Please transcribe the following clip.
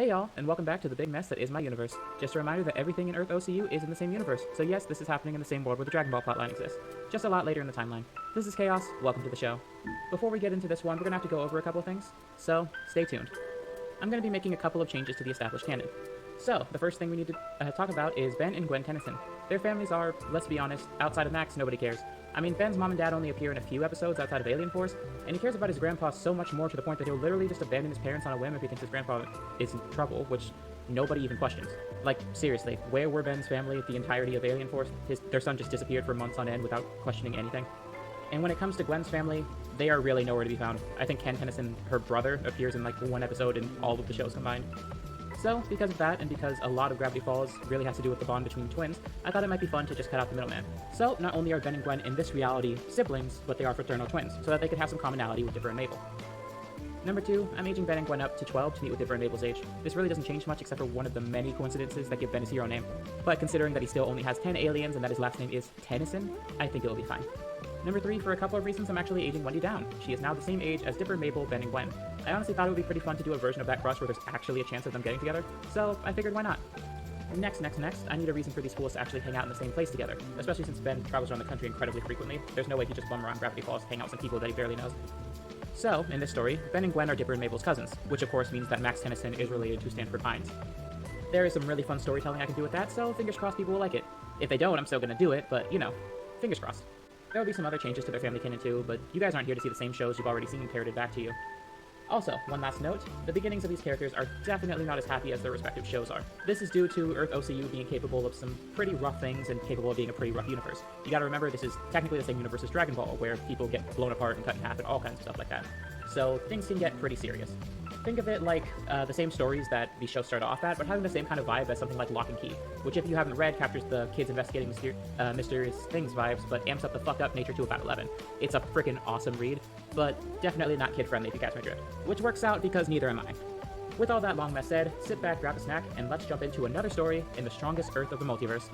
Hey y'all, and welcome back to the big mess that is my universe. Just a reminder that everything in Earth OCU is in the same universe, so yes, this is happening in the same world where the Dragon Ball plotline exists, just a lot later in the timeline. This is Chaos, welcome to the show. Before we get into this one, we're gonna have to go over a couple of things, so stay tuned. I'm gonna be making a couple of changes to the established canon. So, the first thing we need to talk about is Ben and Gwen Tennyson. Their families are, let's be honest, outside of Max, nobody cares. I mean, Ben's mom and dad only appear in a few episodes outside of Alien Force, and he cares about his grandpa so much more to the point that he'll literally just abandon his parents on a whim if he thinks his grandpa is in trouble, which nobody even questions. Like, seriously, where were Ben's family the entirety of Alien Force? Their son just disappeared for months on end without questioning anything. And when it comes to Gwen's family, they are really nowhere to be found. I think Ken Tennyson, her brother, appears in like one episode in all of the shows combined. So, because of that, and because a lot of Gravity Falls really has to do with the bond between twins, I thought it might be fun to just cut out the middleman. So, not only are Ben and Gwen in this reality siblings, but they are fraternal twins, so that they could have some commonality with Dipper and Mabel. Number 2, I'm aging Ben and Gwen up to 12 to meet with Dipper and Mabel's age. This really doesn't change much except for one of the many coincidences that give Ben his hero name, but considering that he still only has 10 aliens and that his last name is Tennyson, I think it'll be fine. Number 3, for a couple of reasons, I'm actually aging Wendy down. She is now the same age as Dipper, Mabel, Ben, and Gwen. I honestly thought it would be pretty fun to do a version of that crush where there's actually a chance of them getting together, so I figured why not. Next, I need a reason for these fools to actually hang out in the same place together, especially since Ben travels around the country incredibly frequently. There's no way he'd just bum around Gravity Falls, hang out with some people that he barely knows. So, in this story, Ben and Gwen are Dipper and Mabel's cousins, which of course means that Max Tennyson is related to Stanford Pines. There is some really fun storytelling I can do with that, so fingers crossed people will like it. If they don't, I'm still gonna do it, but, you know, fingers crossed. There will be some other changes to their family canon too, but you guys aren't here to see the same shows you've already seen parroted back to you. Also, one last note, the beginnings of these characters are definitely not as happy as their respective shows are. This is due to Earth OCU being capable of some pretty rough things and capable of being a pretty rough universe. You gotta remember, this is technically the same universe as Dragon Ball, where people get blown apart and cut in half and all kinds of stuff like that. So things can get pretty serious. Think of it like the same stories that these shows start off at, but having the same kind of vibe as something like Lock and Key, which if you haven't read, captures the kids investigating mysterious things vibes, but amps up the fucked up nature to about 11. It's a freaking awesome read, but definitely not kid-friendly if you catch my drift. Which works out because neither am I. With all that long mess said, sit back, grab a snack, and let's jump into another story in the strongest Earth of the multiverse.